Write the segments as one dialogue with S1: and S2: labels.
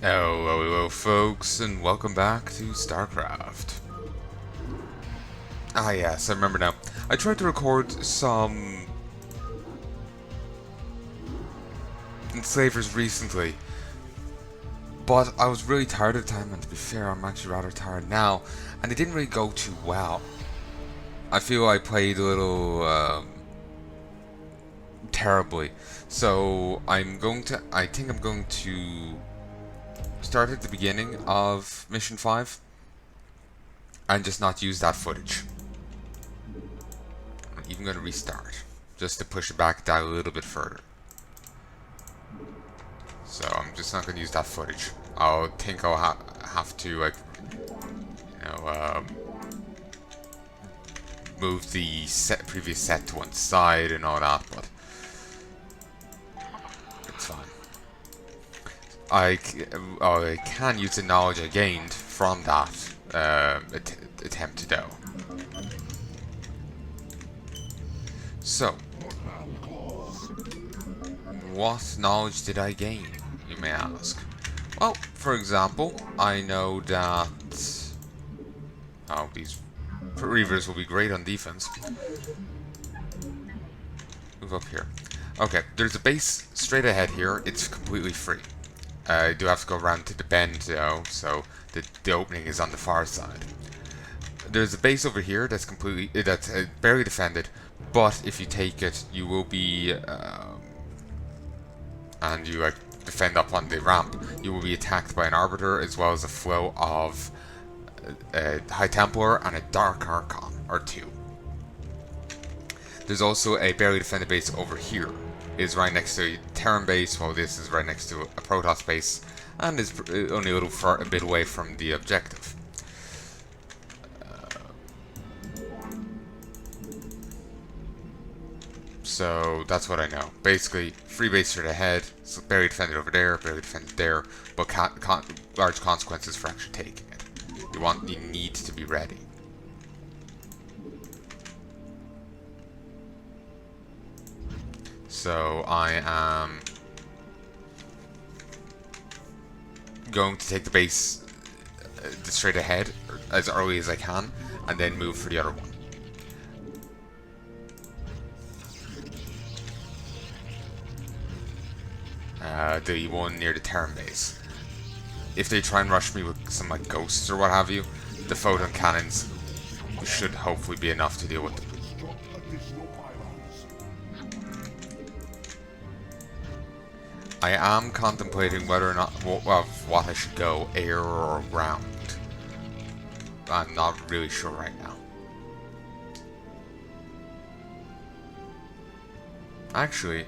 S1: Hello, folks, and welcome back to StarCraft. Ah, yes, I remember now. I tried to record some Enslavers recently, but I was really tired at the time, and to be fair, I'm actually rather tired now, and it didn't really go too well. I feel I played a little terribly, so I think I'm going to start at the beginning of Mission 5 and just not use that footage. I'm even going to restart just to push it back down a little bit further. So I'm just not going to use that footage. I'll have to move the previous set to one side and all that, but it's fine. I can use the knowledge I gained from that attempt to do. So, what knowledge did I gain, you may ask? Well, for example, I know that these Reavers will be great on defense. Move up here. Okay, there's a base straight ahead here. It's completely free. I do have to go around to the bend though, so the opening is on the far side. There's a base over here that's barely defended, but if you take it, you will be and you defend up on the ramp, you will be attacked by an Arbiter as well as a flow of a High Templar and a Dark Archon, or two. There's also a barely defended base over here. It is right next to a Terran base, while this is right next to a Protoss base, and is only a bit away from the objective. So that's what I know. Basically, free base straight ahead, so barely defended over there, barely defended there, but large consequences for actually taking it. You need to be ready. So I am going to take the base straight ahead as early as I can, and then move for the other one. The one near the Terran base. If they try and rush me with some ghosts or what have you, the photon cannons should hopefully be enough to deal with them. I am contemplating whether or not what I should go, air or ground. I'm not really sure right now. Actually,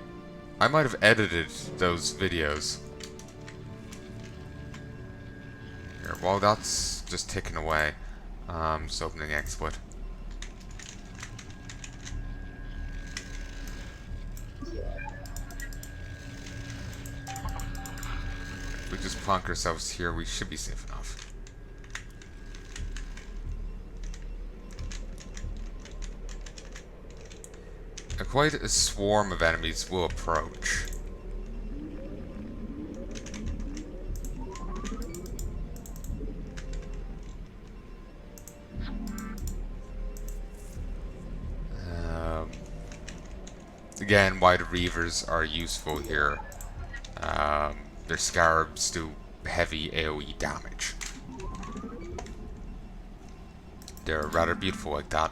S1: I might have edited those videos. Here, while that's just ticking away, just opening the exploit. If we just plonk ourselves here, we should be safe enough. Quite a swarm of enemies will approach. Again, why the Reavers are useful here. Their scarabs do heavy AoE damage. They're rather beautiful like that.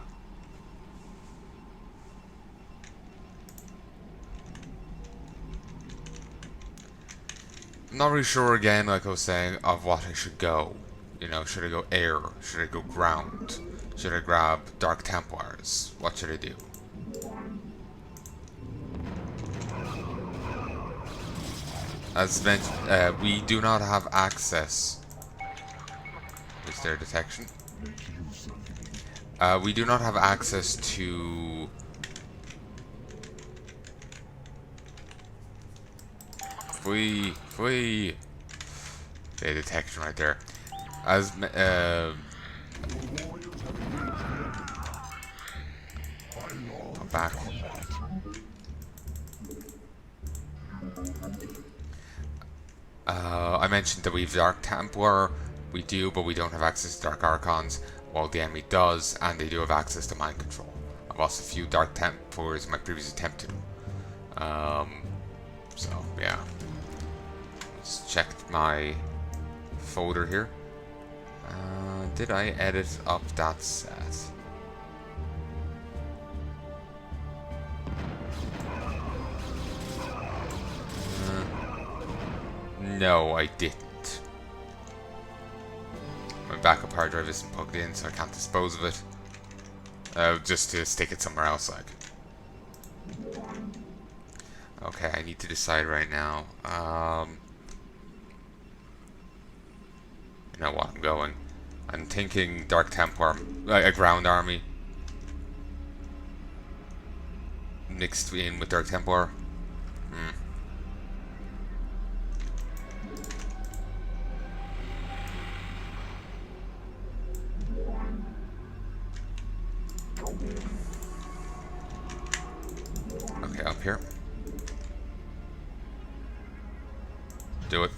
S1: I'm not really sure again, like I was saying, of what I should go. You know, should I go air? Should I go ground? Should I grab Dark Templars? What should I do? As mentioned, we do not have access. Is there detection? We do not have access to Flee! Okay, detection right there. As come back. I mentioned that we have Dark Templar. We do, but we don't have access to Dark Archons, while the enemy does, and they do have access to mind control. I've lost a few Dark Templars in my previous attempt to them. So, yeah. Let's check my folder here. Did I edit up that set? No, I didn't. My backup hard drive isn't plugged in, so I can't dispose of it. Just to stick it somewhere else, like. Okay, I need to decide right now. You know what, I'm going. I'm thinking Dark Templar, a ground army. Mixed in with Dark Templar. Okay, up here. Do it.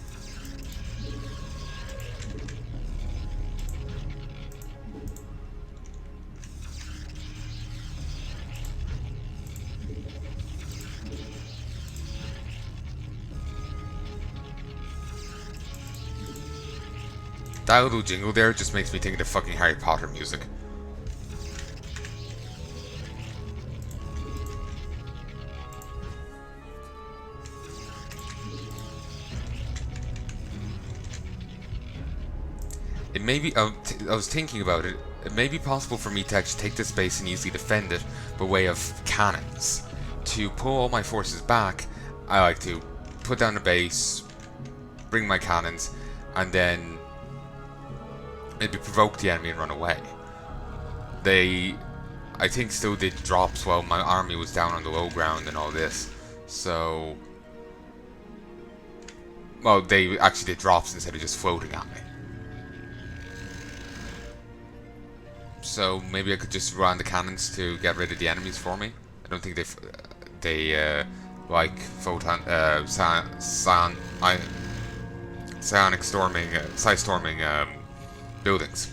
S1: That little jingle there just makes me think of the fucking Harry Potter music. It may be, I was thinking about it, it may be possible for me to actually take this base and easily defend it by way of cannons. To pull all my forces back, I like to put down the base, bring my cannons, and then maybe provoke the enemy and run away. They, I think, still did drops while my army was down on the low ground and all this. So, well, they actually did drops instead of just floating at me. So maybe I could just run the cannons to get rid of the enemies for me. I don't think they like photon psionic storming, psi storming buildings.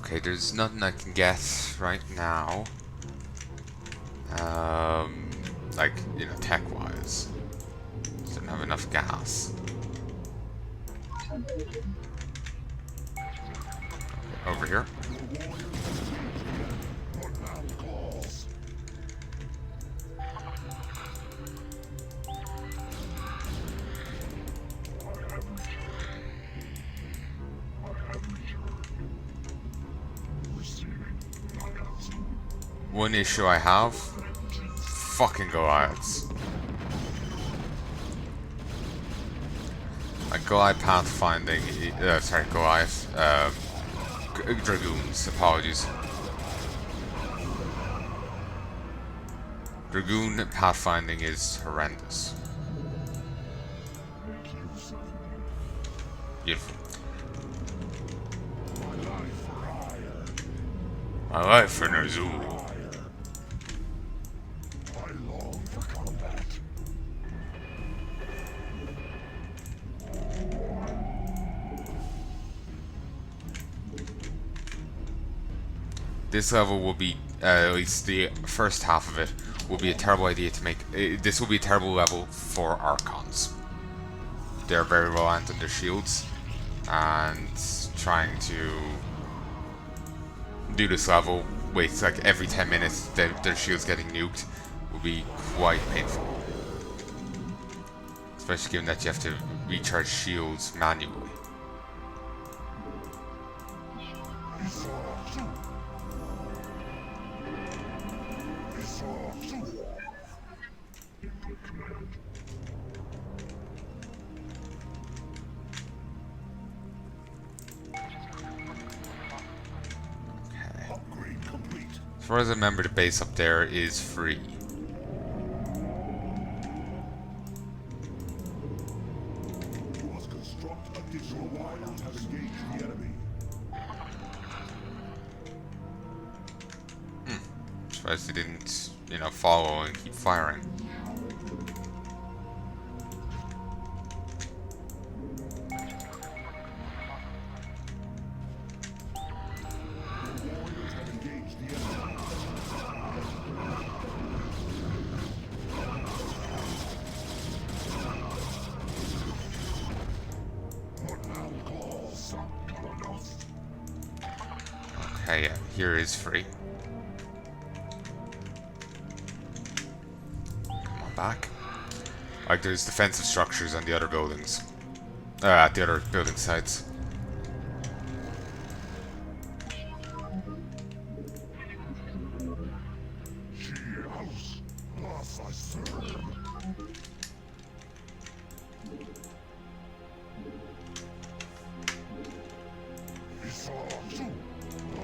S1: Okay, there's nothing I can get right now. Like, you know, tech-wise. Just don't have enough gas. Over here. One issue I have, fucking Goliaths. Like Goliath pathfinding, Goliath, Dragoons, apologies. Dragoon pathfinding is horrendous. Beautiful. My life for Ner'zhul. This level will be, at least the first half of it, will be a terrible idea to make. This will be a terrible level for Archons. They're very reliant on their shields, and trying to do this level with like every 10 minutes their shields getting nuked will be quite painful. Especially given that you have to recharge shields manually. As far as I remember, the base up there is free.
S2: You must construct additional warriors have engaged the enemy.
S1: Surprised he didn't, you know, follow and keep firing.
S2: Warriors have engaged the enemy. What now calls someone else?
S1: Okay, yeah, here is free. Come on back. Like, there's defensive structures on the other buildings. At the other building sites.
S2: She house, us I serve. Isasu,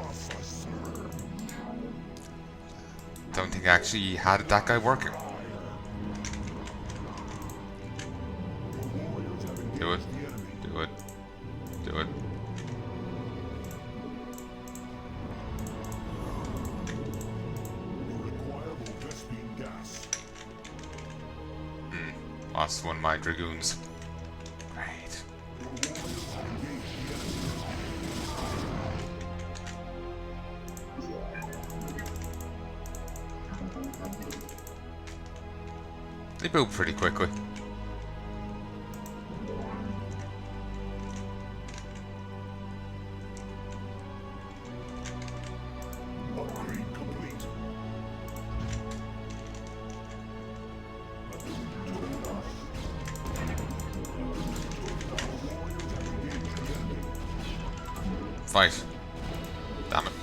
S2: us I serve.
S1: Don't think I actually had that guy working.
S2: Warriors have engaged
S1: Do it.
S2: the enemy.
S1: Do it. Do it.
S2: You require more Vespine gas.
S1: Lost one of my dragoons. Right.
S2: Your warriors have engaged the enemy.
S1: They build pretty quickly.
S2: Upgrade complete.
S1: Fight. Damn it.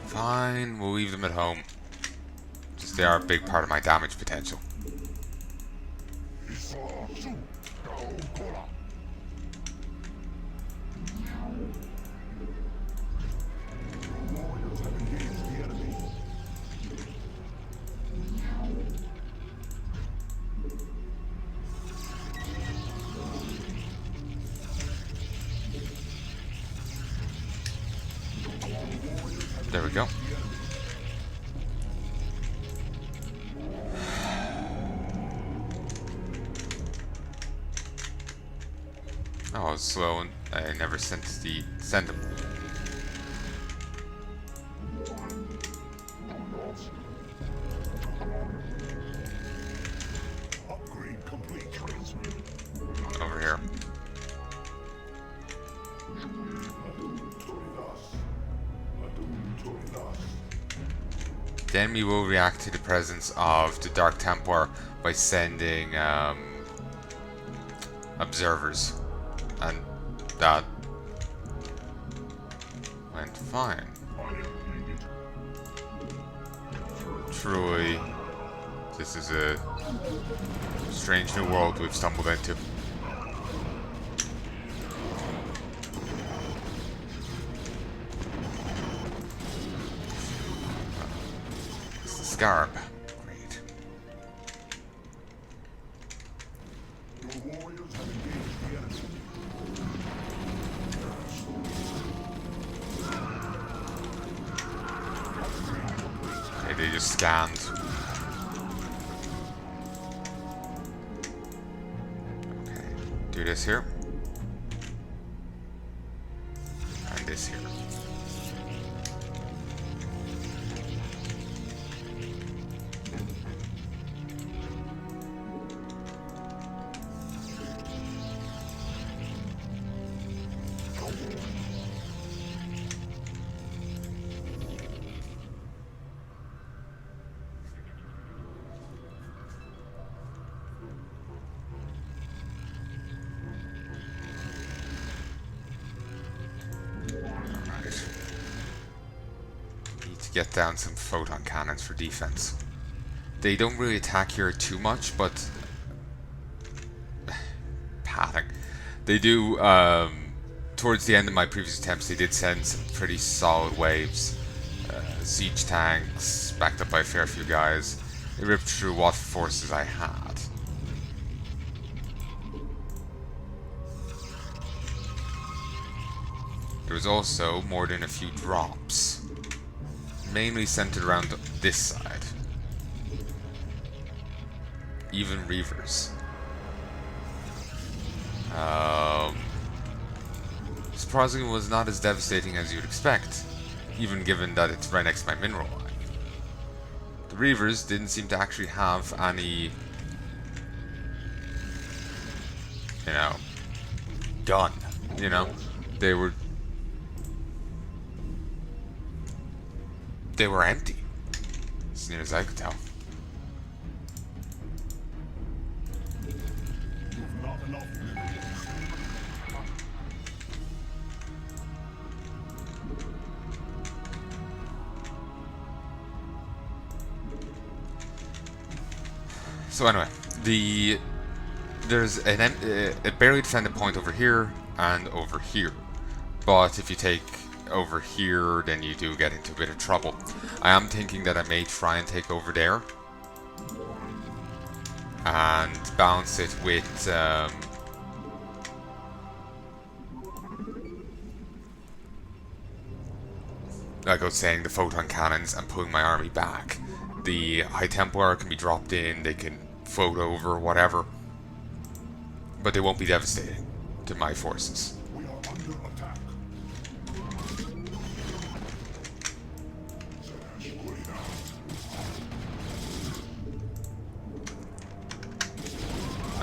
S1: Fine, we'll leave them at home. Just they are a big part of my damage potential.
S2: Isasu, Gaokola. Your warriors have engaged the enemy.
S1: There we go. Oh, I was slow and I never sent them.
S2: Upgrade complete. Transmit.
S1: Over here. The enemy will react to the presence of the Dark Templar by sending observers, and that went fine. Truly, this is a strange new world we've stumbled into. It's the Scarab. Great.
S2: Your warriors have engaged the enemy.
S1: Okay, they just scanned. Okay, do this here. And this here. Get down some photon cannons for defense. They don't really attack here too much, but padding. They do. Towards the end of my previous attempts, they did send some pretty solid waves siege tanks, backed up by a fair few guys. They ripped through what forces I had. There was also more than a few drops, mainly centered around this side. Even Reavers. Surprisingly, was not as devastating as you'd expect, even given that it's right next to my mineral line. The Reavers didn't seem to actually have any, gun. They were empty, as near as I could tell. So anyway, there's a barely defended point over here and over here, but if you take over here, then you do get into a bit of trouble. I am thinking that I may try and take over there and balance it with like I was saying, the photon cannons, and pulling my army back. The High Templar can be dropped in, they can float over, whatever, but they won't be devastating to my forces.
S2: We are under attack.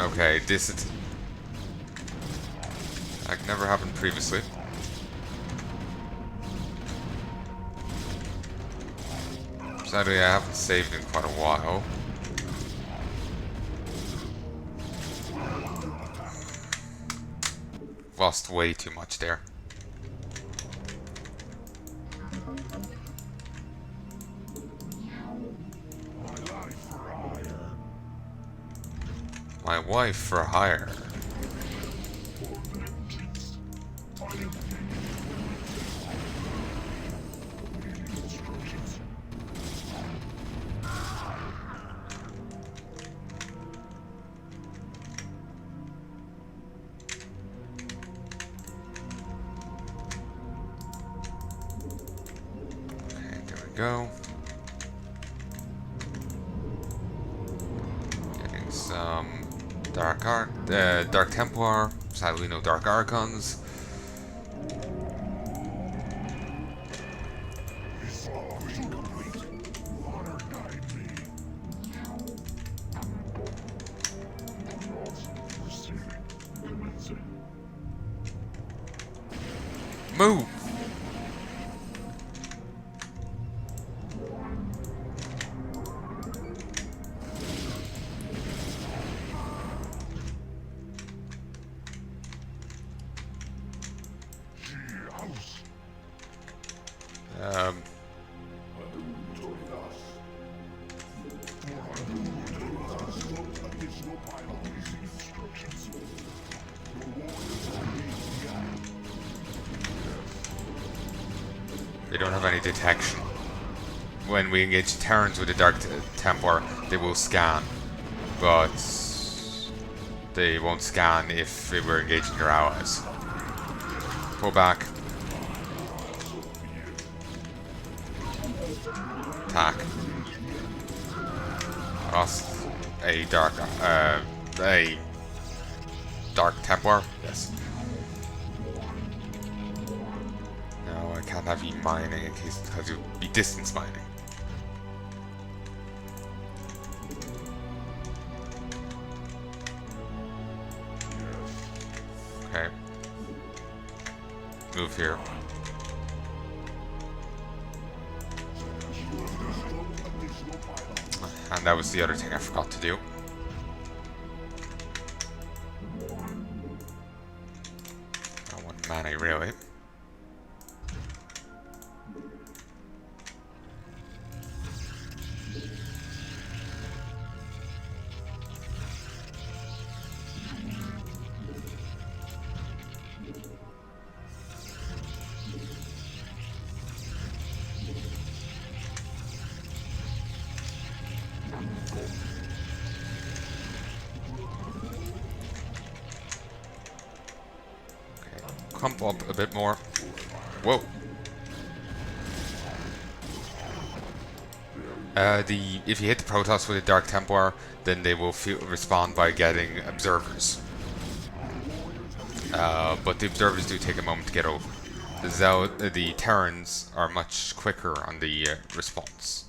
S1: Okay, that never happened previously. Sadly, I haven't saved in quite a while. Lost way too much there. My wife for hire. Go. Getting some Dark Templar. Sadly, no Dark Archons. Move. They don't have any detection. When we engage Terrans with the Dark Templar, they will scan, but they won't scan if we're engaging their allies. Pull back. Attack. Lost a Dark Templar. Yes. No, I can't have you mining in case because it would be distance mining. Okay. Move here. And that was the other thing I forgot to do. Not one mana, really. clump up a bit more. Whoa. If you hit the Protoss with a Dark Templar, then they will respond by getting observers. But the observers do take a moment to get over. The Terrans are much quicker on the response.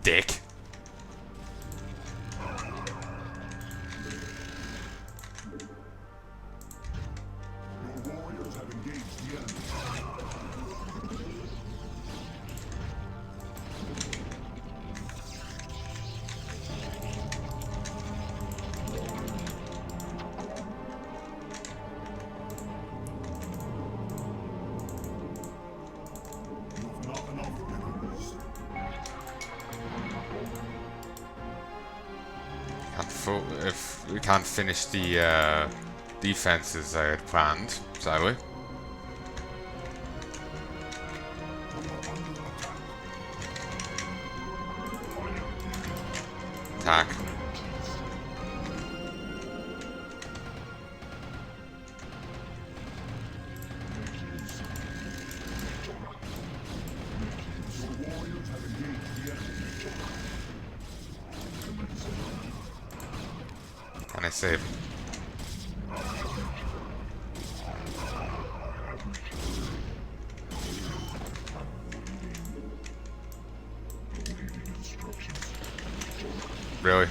S1: Dick. If we can't finish the defenses I had planned, sadly. Attack. Can I save him? Really?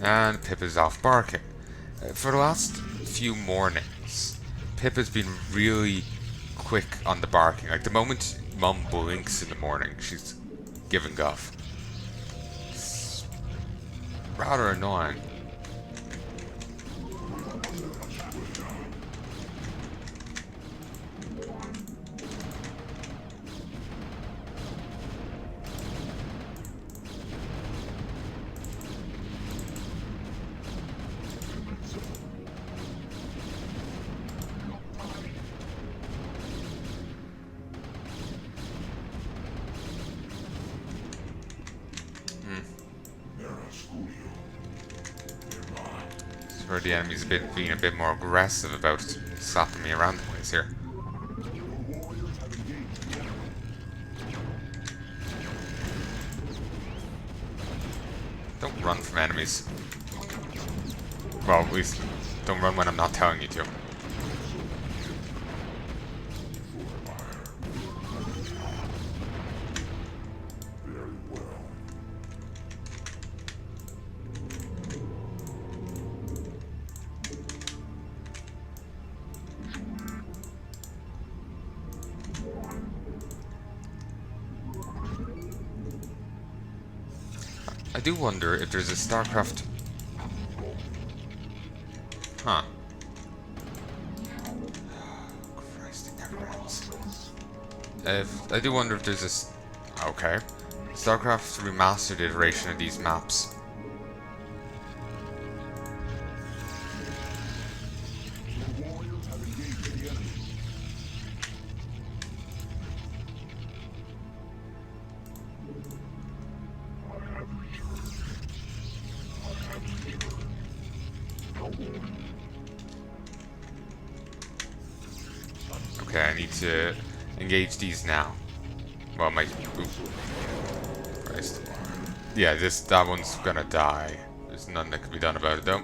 S1: And Pip is off barking. For the last few mornings, Pip has been really quick on the barking. Like the moment Mum blinks in the morning, she's giving guff. It's rather annoying. Where the enemy's being a bit more aggressive about slapping me around the place here. Don't run from enemies. Well, at least don't run when I'm not telling you to. I do wonder if there's a StarCraft... Huh. Christ, it never ends. I do wonder if there's this... Okay. StarCraft remastered iteration of these maps. Okay, I need to engage these now. Well, my... Ooh. Christ. Yeah, that one's gonna die. There's nothing that can be done about it, though.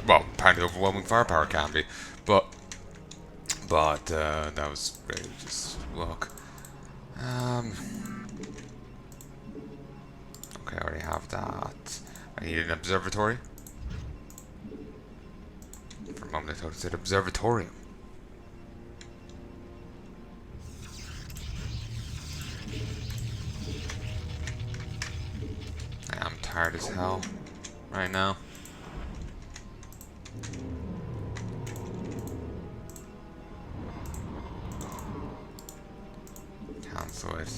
S1: Well, apparently overwhelming firepower can be. But that was really just luck. Okay, I already have that. I need an observatory. For a moment I thought it said observatorium. I am tired as hell right now. Cancel it.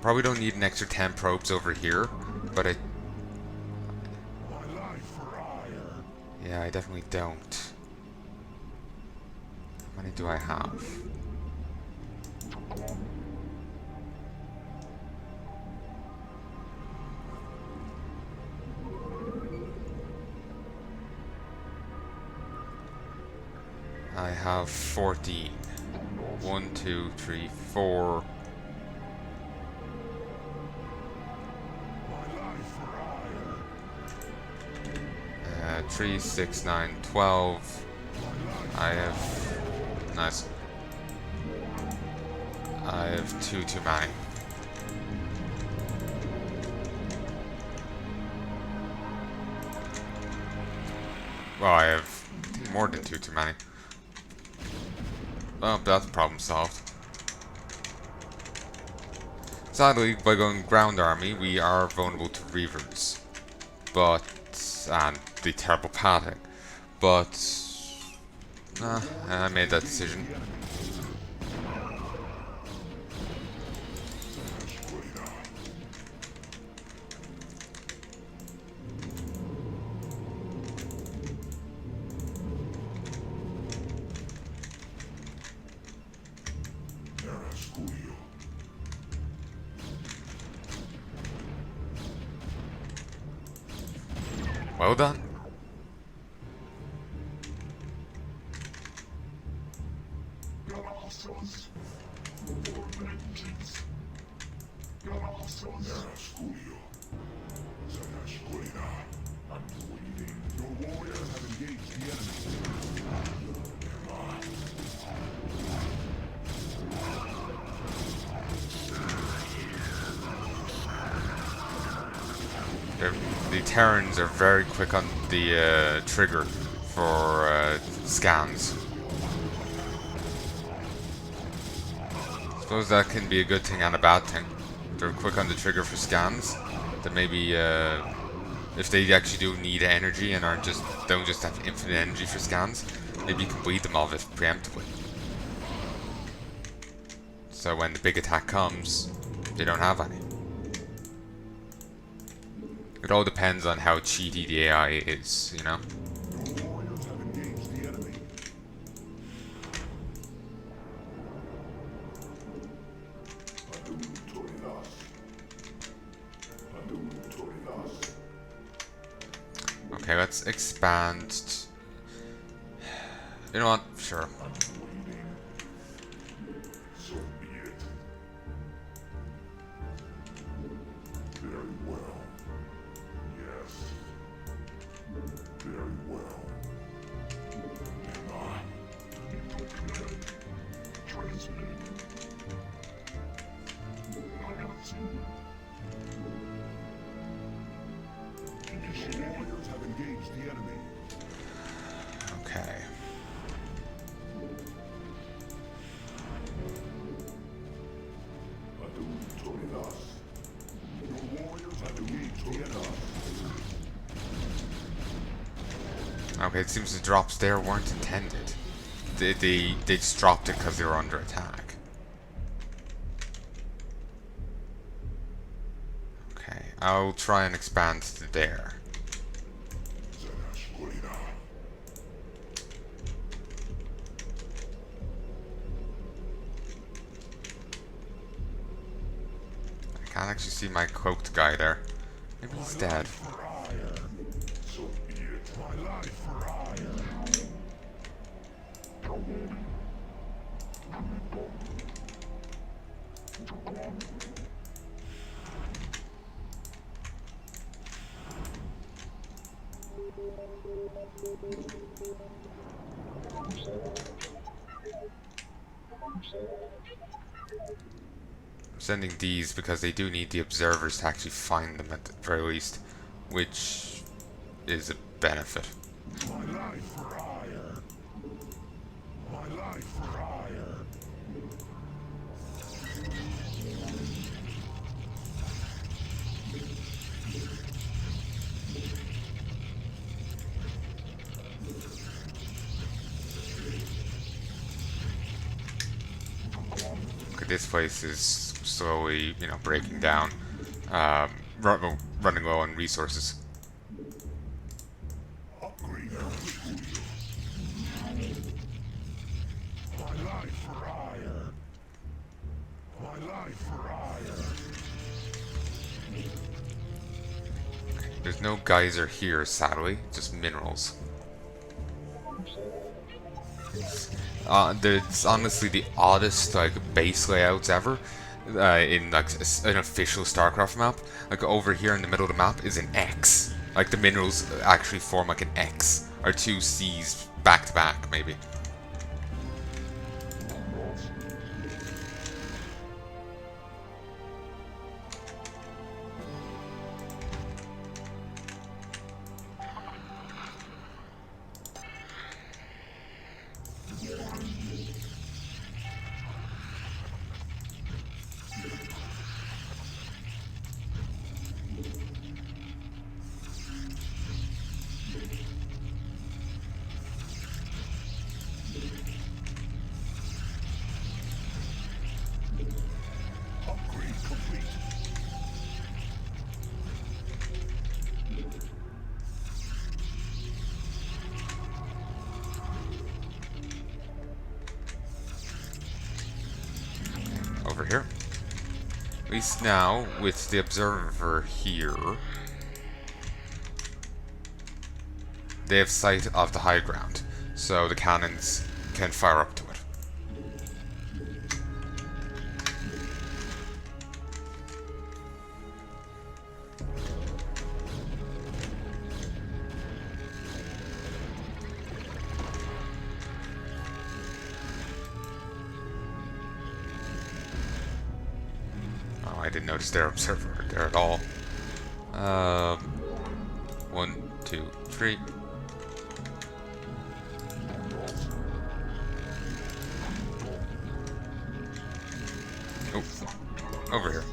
S1: Probably don't need an extra 10 probes over here, but yeah, I definitely don't. How many do I have? I have 14. 1, 2, 3, 4. 3, 6, 9, 12. I have... Nice. I have 2 too many. Well, I have more than 2 too many. Well, that's problem solved. Sadly, by going ground army, we are vulnerable to reavers. But... and the terrible padding. But... I made that decision. Well done. The Terrans are very quick on the trigger for scans. Suppose that can be a good thing and a bad thing. They're quick on the trigger for scans. That maybe if they actually do need energy and don't just have infinite energy for scans, maybe you can bleed them off it preemptively. So when the big attack comes, they don't have any. It all depends on how cheaty the AI is, you know? Okay, let's expand. You know what? Sure. Okay. Okay, it seems the drops there weren't intended. They just dropped it because they were under attack. Okay, I'll try and expand to there. I can't actually see my cloaked guy there. Maybe he's dead. I'm sending these because they do need the observers to actually find them at the very least, which is a benefit.
S2: My life for hire. My life for hire.
S1: Okay, this place is slowly, breaking down, running low on resources.
S2: Upgrade complete. My life for hire. My life for hire.
S1: There's no geyser here, sadly, just minerals. It's honestly the oddest base layouts ever in an official StarCraft map. Like over here in the middle of the map is an X. Like the minerals actually form like an X or two C's back to back, maybe.
S2: Upgrade complete.
S1: Over here. At least now, with the observer here, they have sight of the high ground, so the cannons can fire up to it. Oh, I didn't notice their observer there at all. 1, 2, 3. Oh, over here.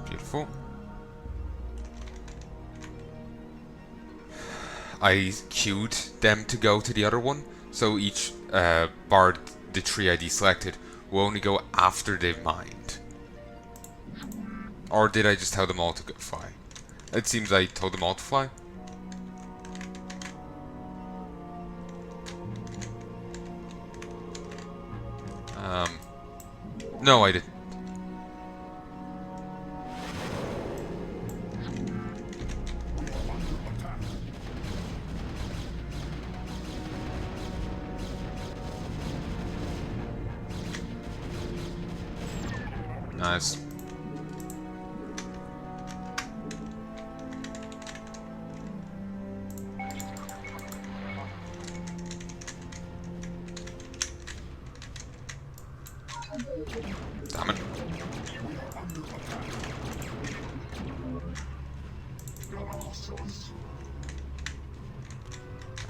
S1: Beautiful. I queued them to go to the other one, so each bar the tree ID selected will only go after they've mined. Or did I just tell them all to fly? It seems I told them all to fly. No, I didn't. Nice. Damn it.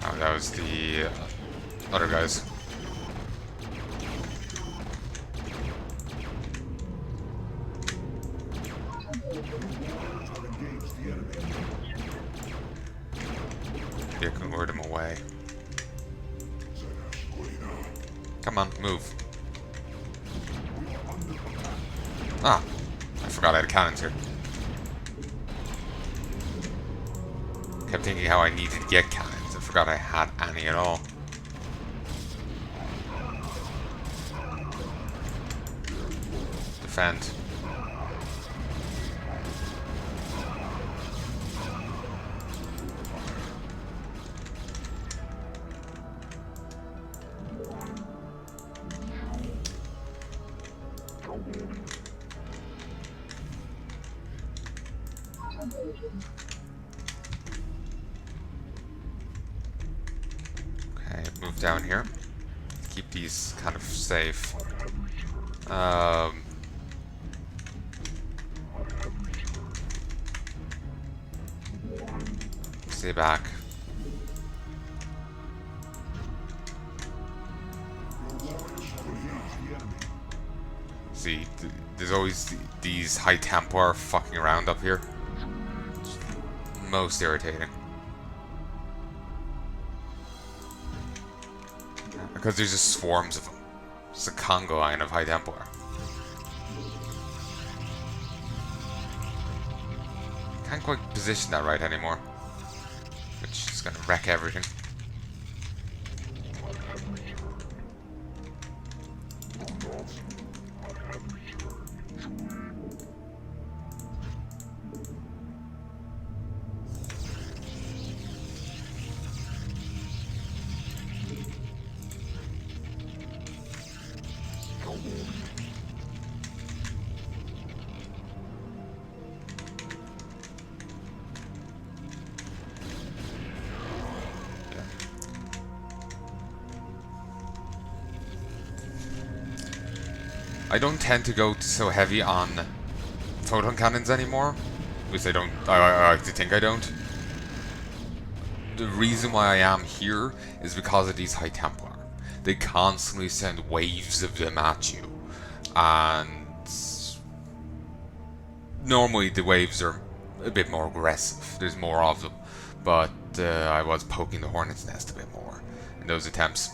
S1: Oh, that was the other guys. You can lure them away. Come on, move. Ah, I forgot I had cannons here. Kept thinking how I needed to get cannons. I forgot I had any at all. Defend. Okay, move down here. Keep these kind of safe. Stay back. See, there's always these High Templar fucking around up here. Most irritating. Because there's just swarms of them. It's a Congo line of High Templar. Can't quite position that right anymore. Which is gonna wreck everything. I don't tend to go so heavy on photon cannons anymore. At least I don't. I like to think I don't. The reason why I am here is because of these High Templar. They constantly send waves of them at you, and normally the waves are a bit more aggressive. There's more of them, but I was poking the hornet's nest a bit more in those attempts.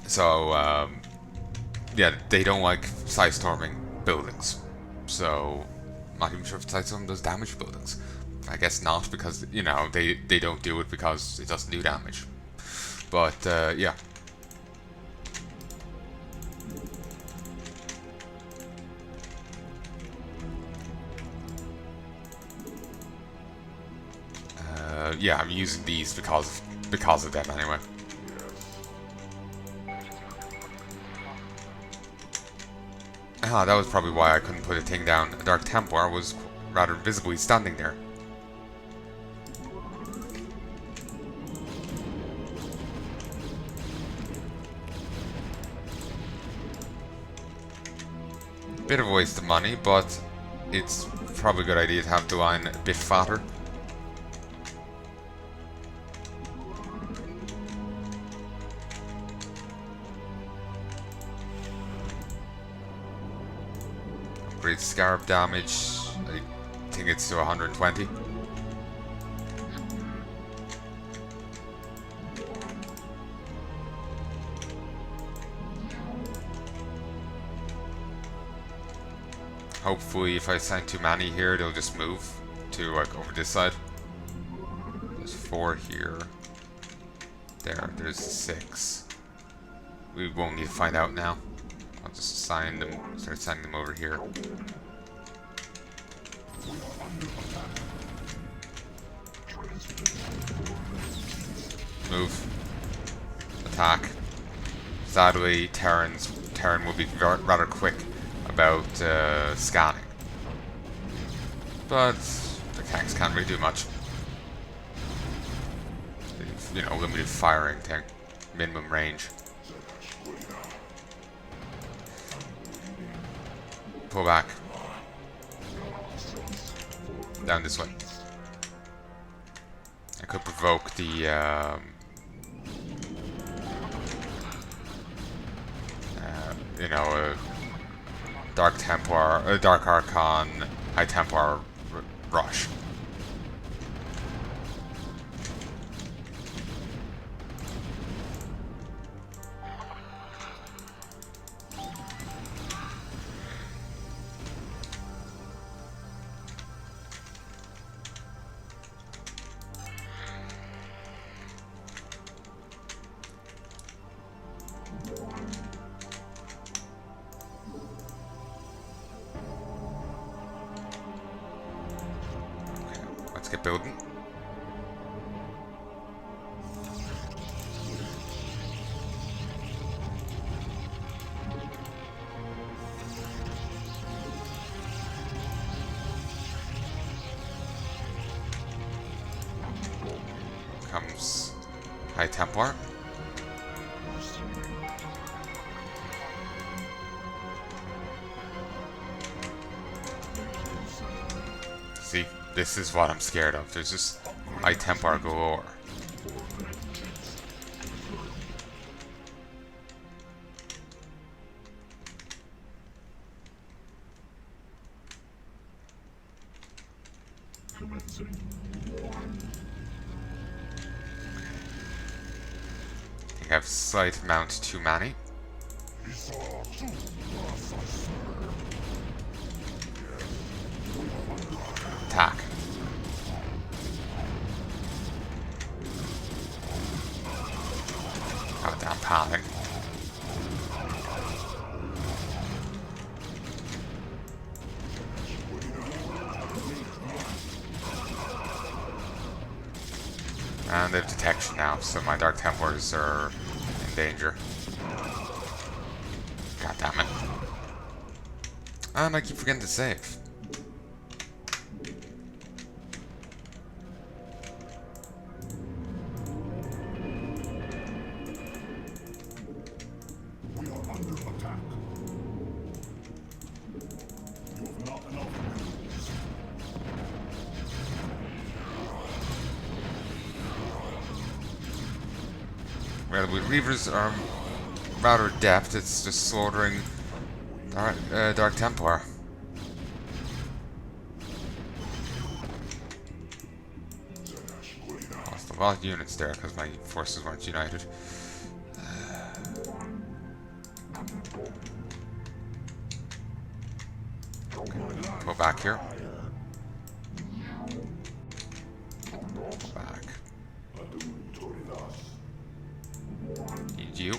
S1: So. Yeah, they don't like side-storming buildings, so I'm not even sure if side-storming does damage to buildings. I guess not, because, you know, they don't do it because it doesn't do damage. But, yeah. Yeah, I'm using these because of them anyway. Ah, that was probably why I couldn't put a thing down. A Dark Templar was rather visibly standing there. Bit of a waste of money, but it's probably a good idea to have the line a bit fatter. Upgrade Scarab damage, I think it's to 120. Hopefully if I assign too many here, they'll just move to like over this side. There's 4 here. There's 6. We won't need to find out now. I'll just assign them, start sending them over here. Move. Attack. Sadly, Terran will be rather quick about scanning. But the tanks can't really do much. You know, limited firing tank, minimum range. Pull back. Down this way. I could provoke the you know, Dark Templar, Dark Archon, High Templar rush. Get building. High Templar. See, this is what I'm scared of. There's just High Templar galore. I think I have slight amount too many. Attack. Goddamn pathing. And they have detection now, so my Dark Templars are in danger. God damn it. And I keep forgetting to save.
S2: We are under attack. You have not enough minerals.
S1: Well, the Reavers are rather adept. It's just slaughtering Dark Templar. Lost a lot of units there because my forces weren't united. Go back here. Go back. Need you.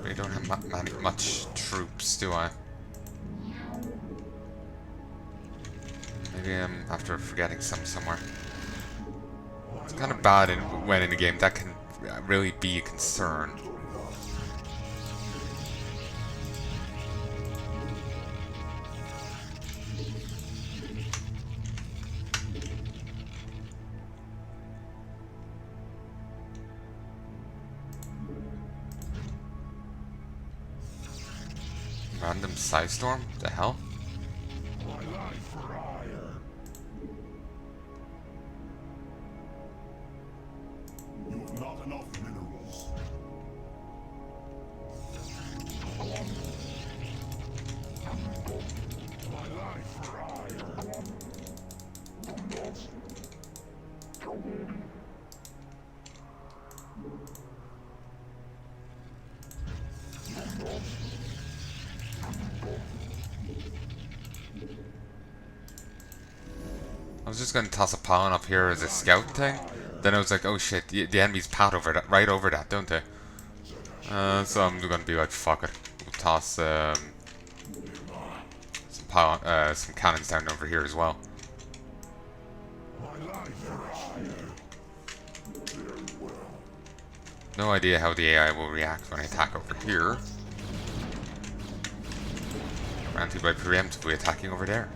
S1: I don't have much troops, do I? Maybe I'm after forgetting some somewhere. It's kind of bad when in the game. That can really be a concern. Random Psystorm? The hell?
S2: My life for iron. You have not enough minerals. My life for iron.
S1: I was just gonna toss a Palan up here as a scout thing. Then I was like, oh shit, the enemies pat over that, right over that, don't they? So I'm gonna be like, fuck it. We'll toss some cannons down over here as well. No idea how the AI will react when I attack over here. Round 2 by preemptively attacking over there.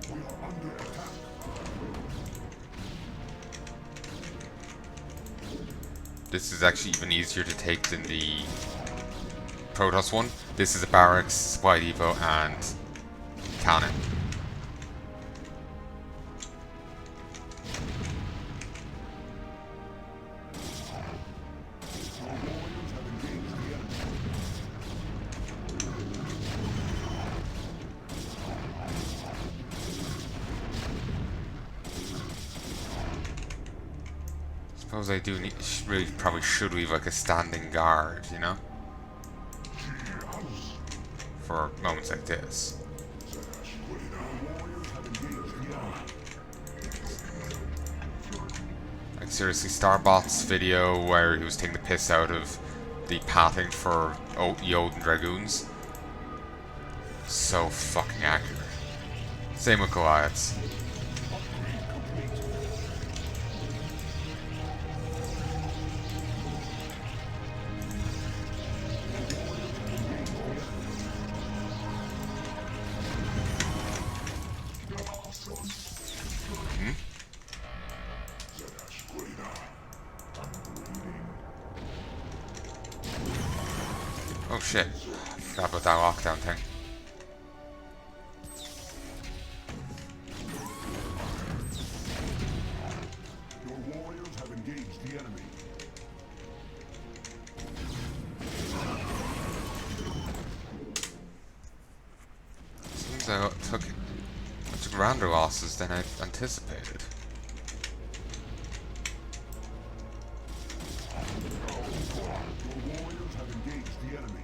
S1: This is actually even easier to take than the Protoss one. This is a barracks, supply depot, and cannon. Suppose I do need, really probably should leave like a standing guard, you know? For moments like this. Like seriously, Starbot's video where he was taking the piss out of the pathing for the Odin Dragoons. So fucking accurate. Same with Goliaths. Oh shit. Forgot about that lockdown thing.
S2: Your warriors have engaged the enemy.
S1: Seems I took much grander losses than I anticipated.
S2: Your warriors have engaged the enemy.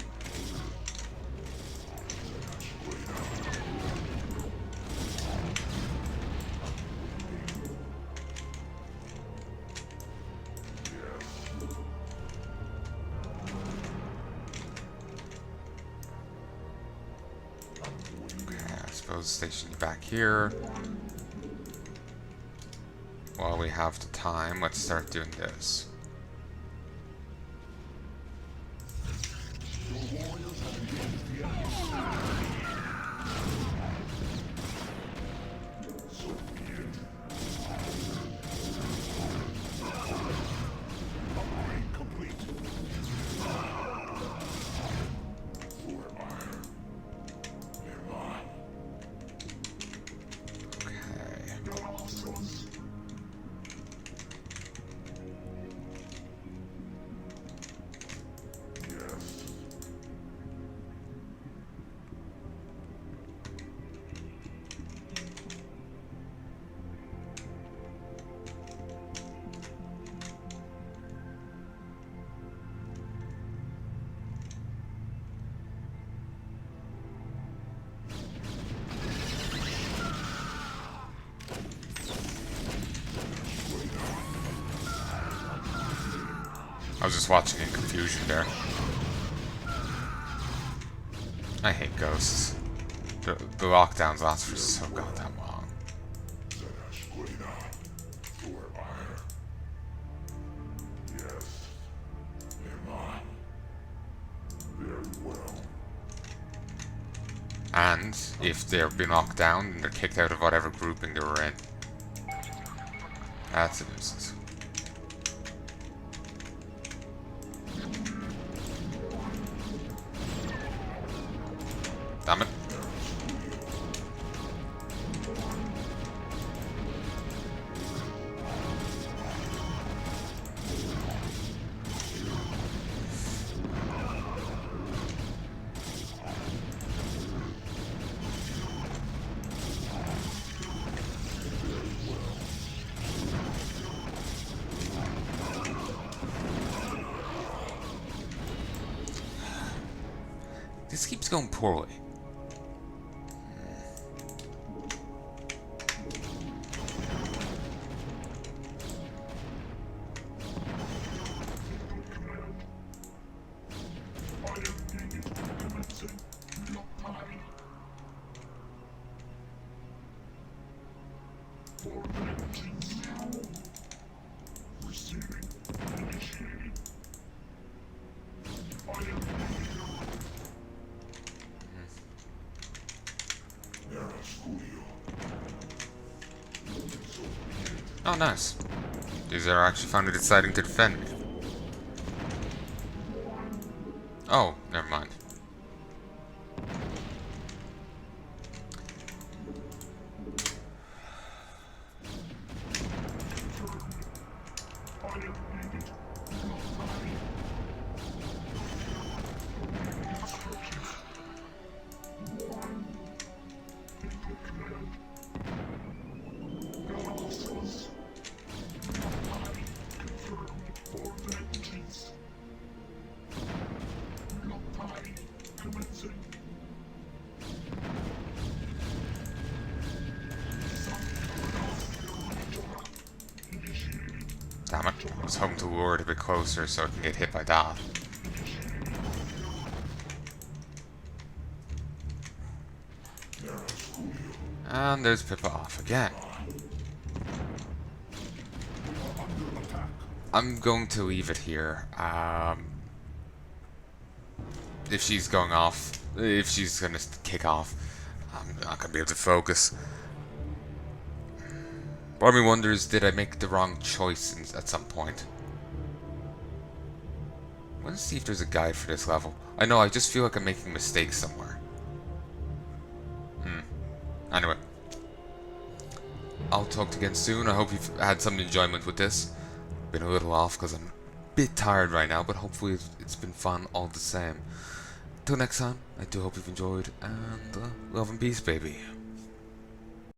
S1: Okay, I suppose station you back here. While we have the time, let's start doing this.
S2: Your warriors have engaged the enemy. So be it. Upgrade complete. For iron. Nearby.
S1: Okay.
S2: Yes.
S1: I was just watching in confusion there. I hate ghosts. The lockdowns last for so goddamn long.
S2: For iron. Yes. Nearby. Very well.
S1: And if they've been locked down, then they're kicked out of whatever grouping they were in. That's a nuisance. Damn it. This keeps going poorly. Oh, nice. These are actually finally deciding to defend me. Oh, never mind. Damn it. I was hoping to lure it a bit closer so I can get hit by that. And there's Pippa off again. I'm going to leave it here. If she's going off, if she's going to kick off, I'm not going to be able to focus. Part of me wonders, did I make the wrong choice at some point? Let's see if there's a guide for this level. I know, I just feel like I'm making mistakes somewhere. Anyway. I'll talk to you again soon. I hope you've had some enjoyment with this. Been a little off because I'm a bit tired right now, but hopefully it's been fun all the same. Till next time, I do hope you've enjoyed, and love and peace, baby.